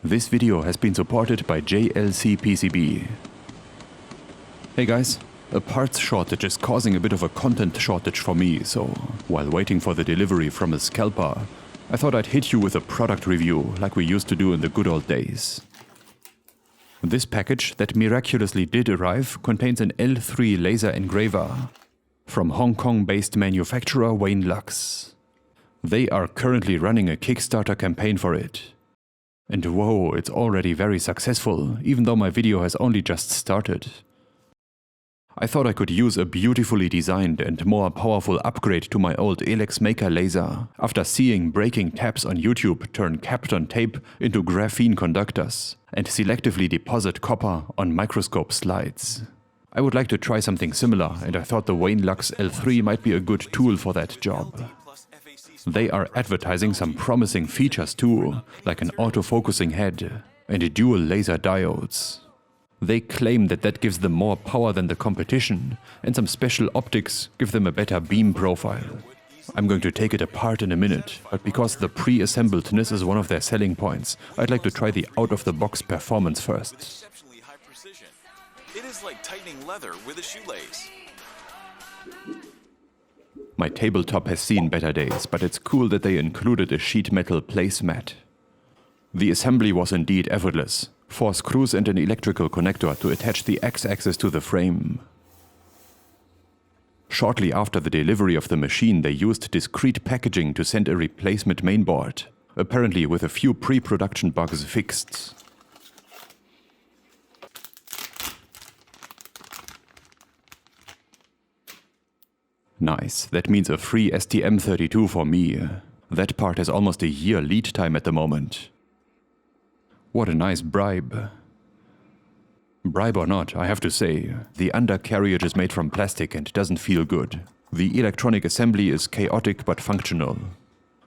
This video has been supported by JLCPCB. Hey guys, a parts shortage is causing a bit of a content shortage for me, so while waiting for the delivery from a scalper, I thought I'd hit you with a product review like we used to do in the good old days. This package that miraculously did arrive contains an L3 Laser Engraver from Hong Kong-based manufacturer Wainlux. They are currently running a Kickstarter campaign for it. And whoa, it's already very successful, even though my video has only just started. I thought I could use a beautifully designed and more powerful upgrade to my old Elex Maker laser after seeing breaking tabs on YouTube turn Kapton tape into graphene conductors and selectively deposit copper on microscope slides. I would like to try something similar, and I thought the Wainlux L3 might be a good tool for that job. They are advertising some promising features too, like an autofocusing head and dual laser diodes. They claim that gives them more power than the competition, and some special optics give them a better beam profile. I'm going to take it apart in a minute, but because the pre-assembledness is one of their selling points, I'd like to try the out-of-the-box performance first. Exceptionally high precision. It is like tightening leather with a shoelace. My tabletop has seen better days, but it's cool that they included a sheet metal placemat. The assembly was indeed effortless. 4 screws and an electrical connector to attach the X-axis to the frame. Shortly after the delivery of the machine, they used discrete packaging to send a replacement mainboard, apparently with a few pre-production bugs fixed. Nice, that means a free STM32 for me. That part has almost a year lead time at the moment. What a nice bribe. Bribe or not, I have to say, the undercarriage is made from plastic and doesn't feel good. The electronic assembly is chaotic but functional.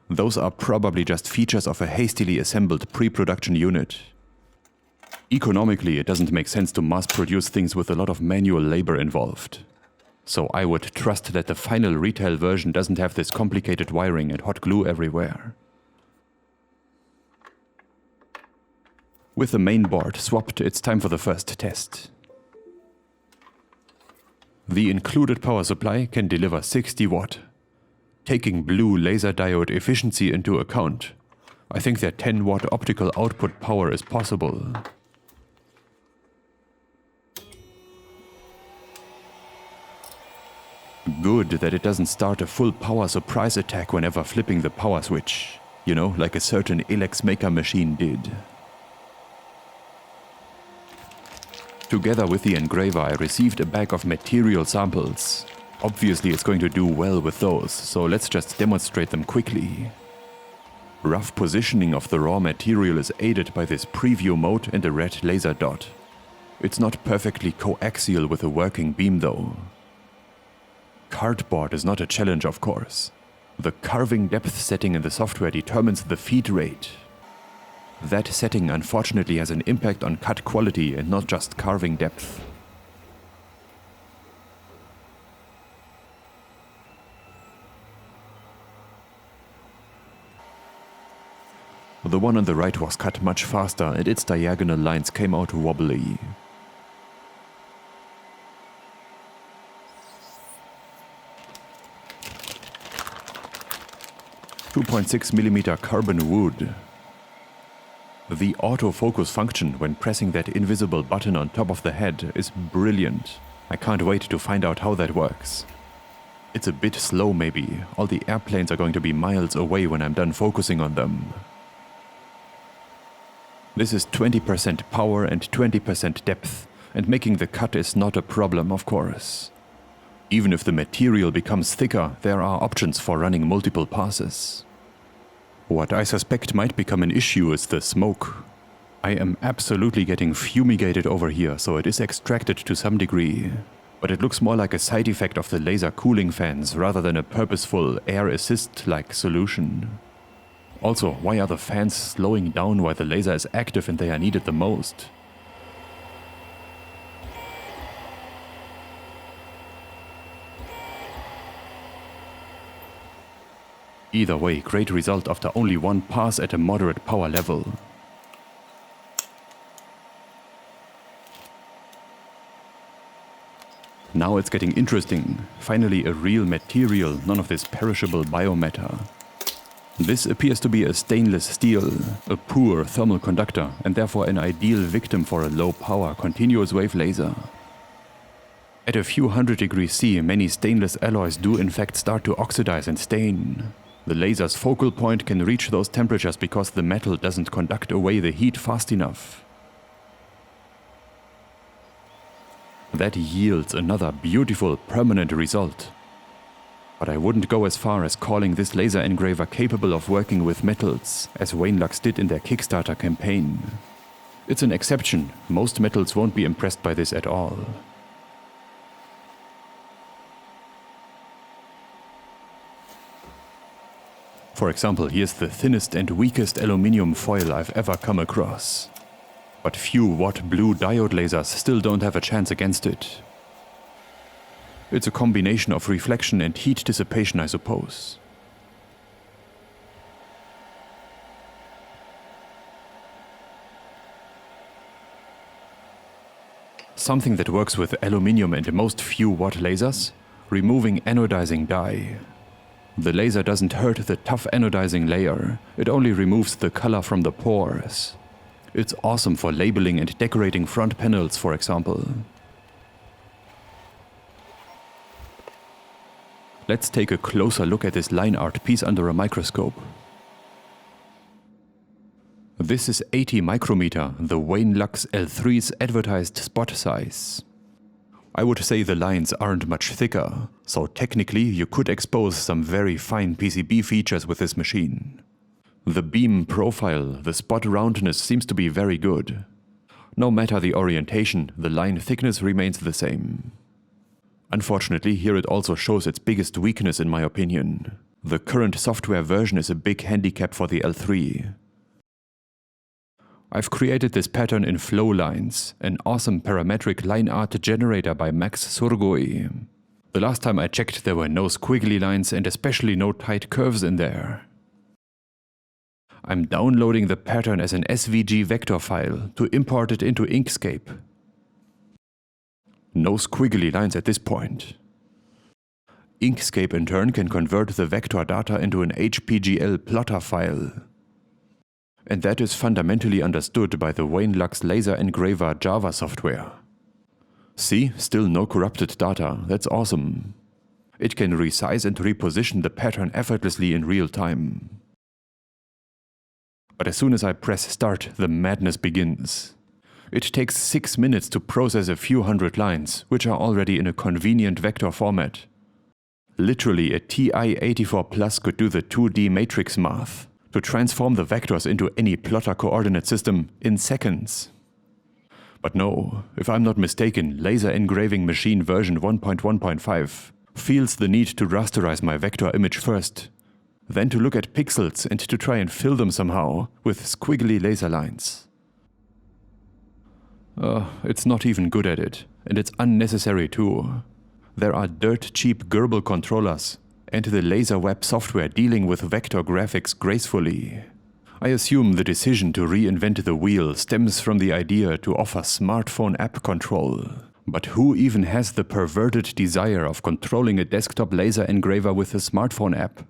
Those are probably just features of a hastily assembled pre-production unit. Economically, it doesn't make sense to mass-produce things with a lot of manual labor involved. So I would trust that the final retail version doesn't have this complicated wiring and hot glue everywhere. With the main board swapped, it's time for the first test. The included power supply can deliver 60 watt. Taking blue laser diode efficiency into account, I think their 10 watt optical output power is possible. Good that it doesn't start a full power surprise attack whenever flipping the power switch. You know, like a certain Elex Maker machine did. Together with the engraver, I received a bag of material samples. Obviously it's going to do well with those, so let's just demonstrate them quickly. Rough positioning of the raw material is aided by this preview mode and a red laser dot. It's not perfectly coaxial with a working beam though. Cardboard is not a challenge, of course. The carving depth setting in the software determines the feed rate. That setting unfortunately has an impact on cut quality and not just carving depth. The one on the right was cut much faster and its diagonal lines came out wobbly. 2.6mm carbon wood. The autofocus function when pressing that invisible button on top of the head is brilliant. I can't wait to find out how that works. It's a bit slow maybe, all the airplanes are going to be miles away when I'm done focusing on them. This is 20% power and 20% depth, and making the cut is not a problem, of course. Even if the material becomes thicker, there are options for running multiple passes. What I suspect might become an issue is the smoke. I am absolutely getting fumigated over here, so it is extracted to some degree. But it looks more like a side effect of the laser cooling fans rather than a purposeful air assist-like solution. Also, why are the fans slowing down while the laser is active and they are needed the most? Either way, great result after only one pass at a moderate power level. Now it's getting interesting. Finally a real material, none of this perishable biomatter. This appears to be a stainless steel, a poor thermal conductor, and therefore an ideal victim for a low-power continuous wave laser. At a few hundred degrees C, many stainless alloys do in fact start to oxidize and stain. The laser's focal point can reach those temperatures because the metal doesn't conduct away the heat fast enough. That yields another beautiful permanent result. But I wouldn't go as far as calling this laser engraver capable of working with metals, as Wainlux did in their Kickstarter campaign. It's an exception, most metals won't be impressed by this at all. For example, here's the thinnest and weakest aluminium foil I've ever come across. But few watt blue diode lasers still don't have a chance against it. It's a combination of reflection and heat dissipation, I suppose. Something that works with aluminium and most few watt lasers? Removing anodizing dye. The laser doesn't hurt the tough anodizing layer, it only removes the color from the pores. It's awesome for labeling and decorating front panels, for example. Let's take a closer look at this line art piece under a microscope. This is 80 micrometer, the Wainlux L3's advertised spot size. I would say the lines aren't much thicker, so technically you could expose some very fine PCB features with this machine. The beam profile, the spot roundness seems to be very good. No matter the orientation, the line thickness remains the same. Unfortunately, here it also shows its biggest weakness in my opinion. The current software version is a big handicap for the L3. I've created this pattern in flow lines, an awesome parametric line art generator by Max Surgui. The last time I checked there were no squiggly lines and especially no tight curves in there. I'm downloading the pattern as an SVG vector file to import it into Inkscape. No squiggly lines at this point. Inkscape in turn can convert the vector data into an HPGL plotter file. And that is fundamentally understood by the Wainlux Laser Engraver Java software. See, still no corrupted data, that's awesome. It can resize and reposition the pattern effortlessly in real time. But as soon as I press start, the madness begins. It takes 6 minutes to process a few hundred lines, which are already in a convenient vector format. Literally a TI-84 Plus could do the 2D matrix math, to transform the vectors into any plotter coordinate system in seconds. But no, if I'm not mistaken, Laser Engraving Machine version 1.1.5 feels the need to rasterize my vector image first, then to look at pixels and to try and fill them somehow with squiggly laser lines. It's not even good at it, and it's unnecessary too. There are dirt cheap Gerbil controllers and the laser web software dealing with vector graphics gracefully. I assume the decision to reinvent the wheel stems from the idea to offer smartphone app control. But who even has the perverted desire of controlling a desktop laser engraver with a smartphone app?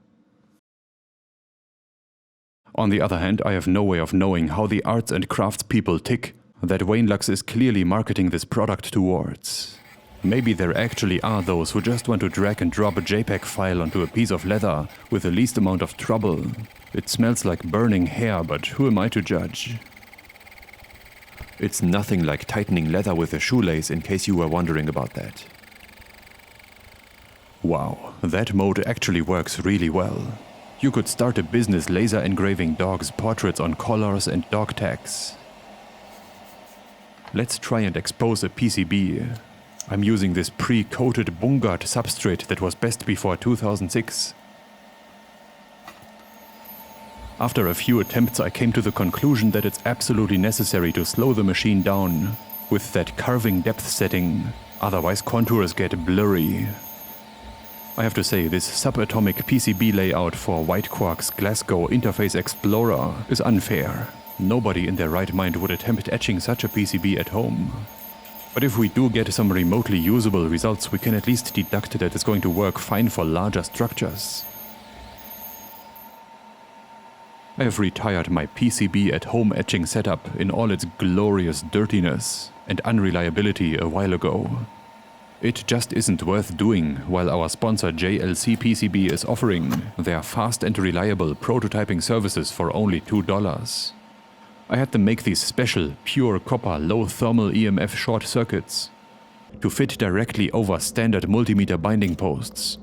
On the other hand, I have no way of knowing how the arts and crafts people tick that Wainlux is clearly marketing this product towards. Maybe there actually are those who just want to drag and drop a JPEG file onto a piece of leather with the least amount of trouble. It smells like burning hair, but who am I to judge? It's nothing like tightening leather with a shoelace, in case you were wondering about that. Wow, that mode actually works really well. You could start a business laser engraving dogs' portraits on collars and dog tags. Let's try and expose a PCB. I'm using this pre-coated Bungard substrate that was best before 2006. After a few attempts, I came to the conclusion that it's absolutely necessary to slow the machine down with that carving depth setting, otherwise contours get blurry. I have to say, this subatomic PCB layout for White Quark's Glasgow Interface Explorer is unfair. Nobody in their right mind would attempt etching such a PCB at home. But if we do get some remotely usable results, we can at least deduct that it's going to work fine for larger structures. I have retired my PCB at home etching setup in all its glorious dirtiness and unreliability a while ago. It just isn't worth doing while our sponsor JLCPCB is offering their fast and reliable prototyping services for only $2. I had them make these special, pure copper low thermal EMF short circuits to fit directly over standard multimeter binding posts.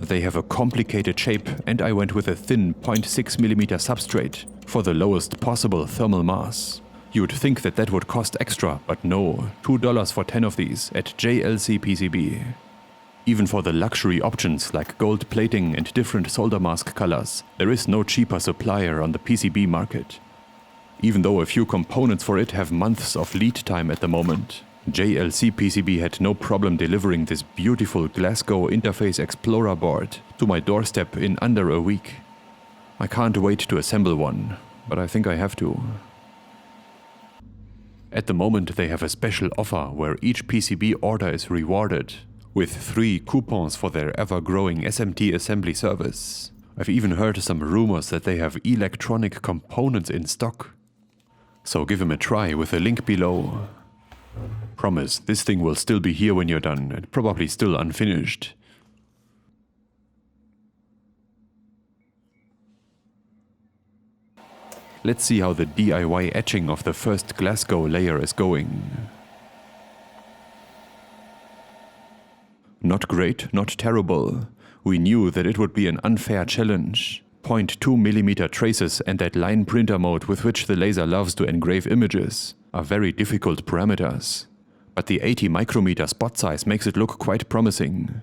They have a complicated shape and I went with a thin 0.6mm substrate for the lowest possible thermal mass. You'd think that that would cost extra, but no, $2 for 10 of these at JLCPCB. Even for the luxury options like gold plating and different solder mask colors, there is no cheaper supplier on the PCB market. Even though a few components for it have months of lead time at the moment, JLCPCB had no problem delivering this beautiful Glasgow Interface Explorer board to my doorstep in under a week. I can't wait to assemble one, but I think I have to. At the moment they have a special offer where each PCB order is rewarded with 3 coupons for their ever-growing SMT assembly service. I've even heard some rumors that they have electronic components in stock. So give them a try with the link below. Promise, this thing will still be here when you're done, and probably still unfinished. Let's see how the DIY etching of the first Glasgow layer is going. Not great, not terrible. We knew that it would be an unfair challenge. 0.2mm traces and that line printer mode with which the laser loves to engrave images are very difficult parameters. But the 80 micrometer spot size makes it look quite promising.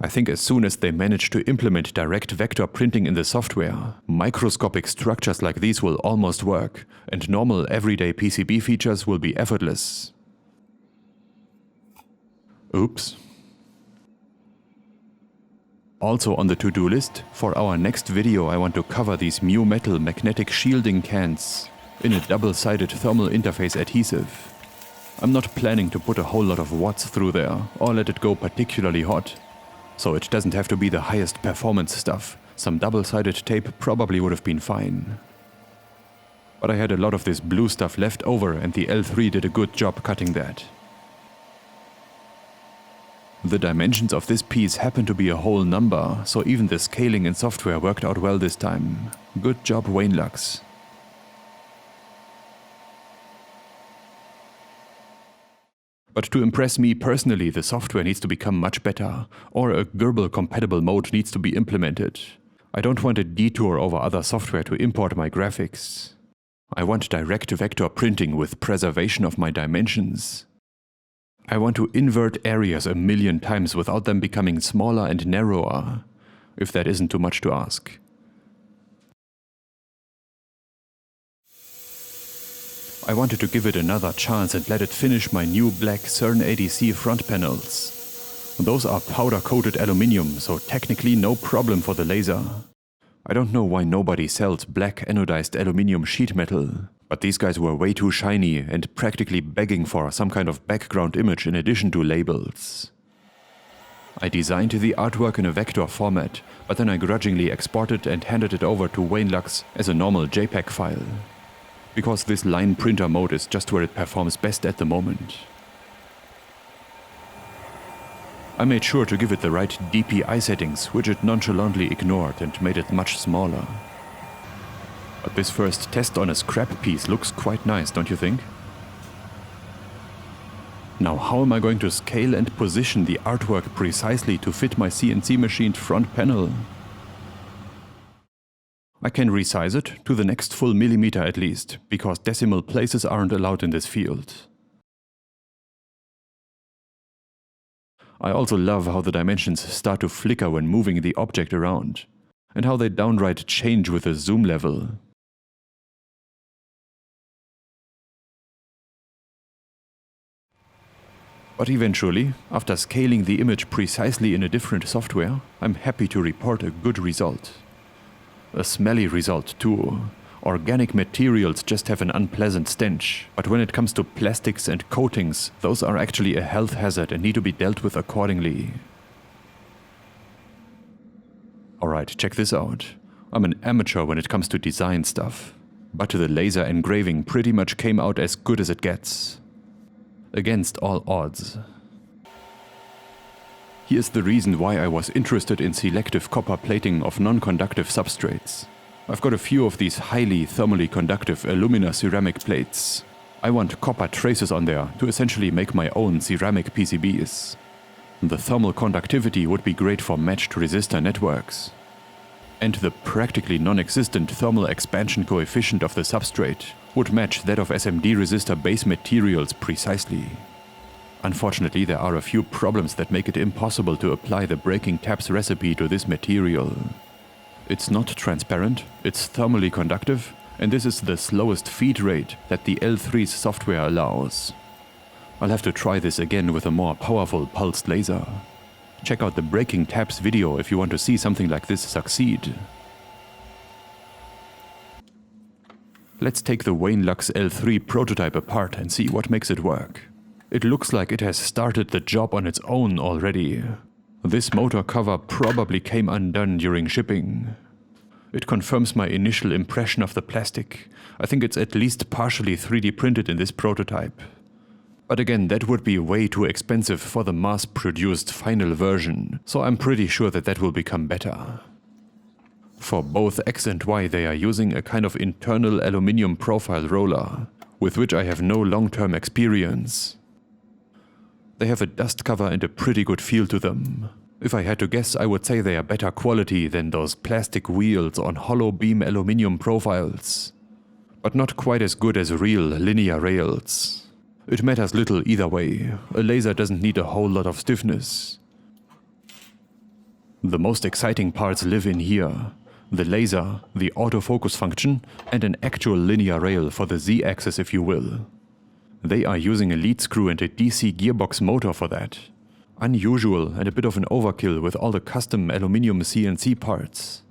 I think as soon as they manage to implement direct vector printing in the software, microscopic structures like these will almost work, and normal everyday PCB features will be effortless. Oops. Also on the to-do list, for our next video I want to cover these mu metal magnetic shielding cans in a double-sided thermal interface adhesive. I'm not planning to put a whole lot of watts through there, or let it go particularly hot. So it doesn't have to be the highest performance stuff. Some double-sided tape probably would have been fine. But I had a lot of this blue stuff left over and the L3 did a good job cutting that. The dimensions of this piece happen to be a whole number, so even the scaling in software worked out well this time. Good job, Wainlux. But to impress me personally, the software needs to become much better, or a Gerbil-compatible mode needs to be implemented. I don't want a detour over other software to import my graphics. I want direct vector printing with preservation of my dimensions. I want to invert areas a million times without them becoming smaller and narrower, if that isn't too much to ask. I wanted to give it another chance and let it finish my new black CERN ADC front panels. Those are powder-coated aluminium, so technically no problem for the laser. I don't know why nobody sells black anodized aluminium sheet metal, but these guys were way too shiny and practically begging for some kind of background image in addition to labels. I designed the artwork in a vector format, but then I grudgingly exported and handed it over to Wainlux as a normal JPEG file. Because this line printer mode is just where it performs best at the moment. I made sure to give it the right DPI settings, which it nonchalantly ignored and made it much smaller. But this first test on a scrap piece looks quite nice, don't you think? Now how am I going to scale and position the artwork precisely to fit my CNC machined front panel? I can resize it to the next full millimeter at least, because decimal places aren't allowed in this field. I also love how the dimensions start to flicker when moving the object around, and how they downright change with the zoom level. But eventually, after scaling the image precisely in a different software, I'm happy to report a good result. A smelly result too. Organic materials just have an unpleasant stench, but when it comes to plastics and coatings, those are actually a health hazard and need to be dealt with accordingly. Alright, check this out. I'm an amateur when it comes to design stuff, but the laser engraving pretty much came out as good as it gets. Against all odds. Here's the reason why I was interested in selective copper plating of non-conductive substrates. I've got a few of these highly thermally conductive alumina ceramic plates. I want copper traces on there to essentially make my own ceramic PCBs. The thermal conductivity would be great for matched resistor networks. And the practically non-existent thermal expansion coefficient of the substrate would match that of SMD resistor base materials precisely. Unfortunately, there are a few problems that make it impossible to apply the breaking taps recipe to this material. It's not transparent, it's thermally conductive, and this is the slowest feed rate that the L3's software allows. I'll have to try this again with a more powerful pulsed laser. Check out the breaking taps video if you want to see something like this succeed. Let's take the Wainlux L3 prototype apart and see what makes it work. It looks like it has started the job on its own already. This motor cover probably came undone during shipping. It confirms my initial impression of the plastic. I think it's at least partially 3D printed in this prototype. But again, that would be way too expensive for the mass-produced final version, so I'm pretty sure that will become better. For both X and Y they are using a kind of internal aluminium profile roller, with which I have no long-term experience. They have a dust cover and a pretty good feel to them. If I had to guess, I would say they are better quality than those plastic wheels on hollow beam aluminium profiles. But not quite as good as real linear rails. It matters little either way. A laser doesn't need a whole lot of stiffness. The most exciting parts live in here. The laser, the autofocus function, and an actual linear rail for the Z-axis if you will. They are using a lead screw and a DC gearbox motor for that. Unusual and a bit of an overkill with all the custom aluminium CNC parts.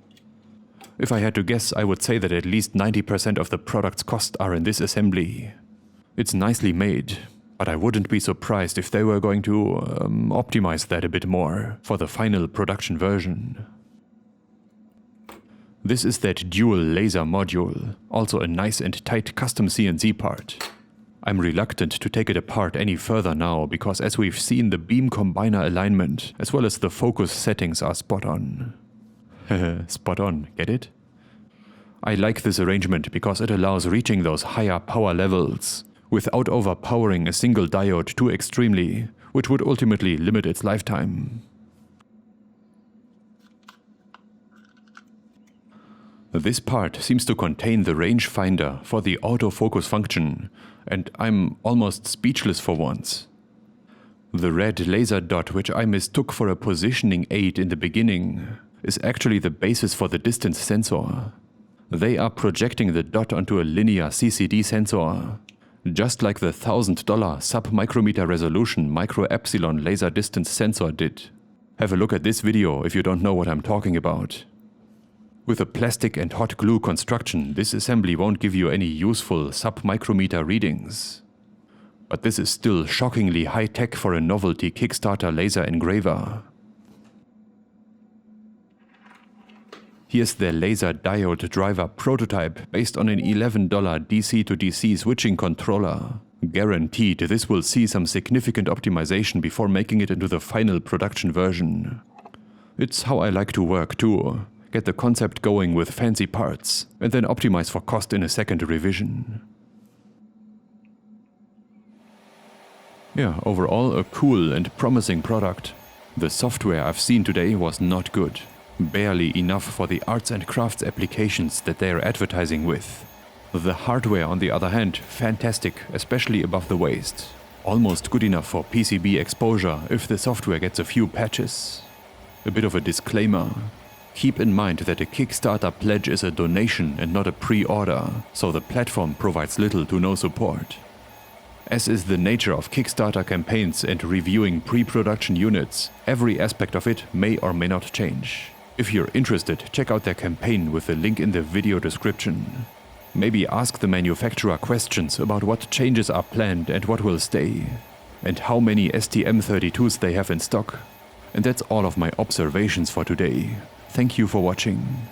If I had to guess, I would say that at least 90% of the product's costs are in this assembly. It's nicely made, but I wouldn't be surprised if they were going to optimize that a bit more for the final production version. This is that dual laser module, also a nice and tight custom CNC part. I'm reluctant to take it apart any further now because as we've seen, the beam combiner alignment as well as the focus settings are spot on. Spot on, get it? I like this arrangement because it allows reaching those higher power levels without overpowering a single diode too extremely, which would ultimately limit its lifetime. This part seems to contain the rangefinder for the autofocus function, and I'm almost speechless for once. The red laser dot, which I mistook for a positioning aid in the beginning, is actually the basis for the distance sensor. They are projecting the dot onto a linear CCD sensor, just like the $1,000 sub-micrometer resolution micro-epsilon laser distance sensor did. Have a look at this video if you don't know what I'm talking about. With a plastic and hot glue construction, this assembly won't give you any useful sub-micrometer readings. But this is still shockingly high-tech for a novelty Kickstarter laser engraver. Here's their laser diode driver prototype based on an $11 DC-to-DC switching controller. Guaranteed this will see some significant optimization before making it into the final production version. It's how I like to work too. Get the concept going with fancy parts, and then optimize for cost in a second revision. Yeah, overall a cool and promising product. The software I've seen today was not good. Barely enough for the arts and crafts applications that they are advertising with. The hardware on the other hand, fantastic, especially above the waist. Almost good enough for PCB exposure if the software gets a few patches. A bit of a disclaimer. Keep in mind that a Kickstarter pledge is a donation and not a pre-order, so the platform provides little to no support. As is the nature of Kickstarter campaigns and reviewing pre-production units, every aspect of it may or may not change. If you're interested, check out their campaign with the link in the video description. Maybe ask the manufacturer questions about what changes are planned and what will stay, and how many STM32s they have in stock. And that's all of my observations for today. Thank you for watching.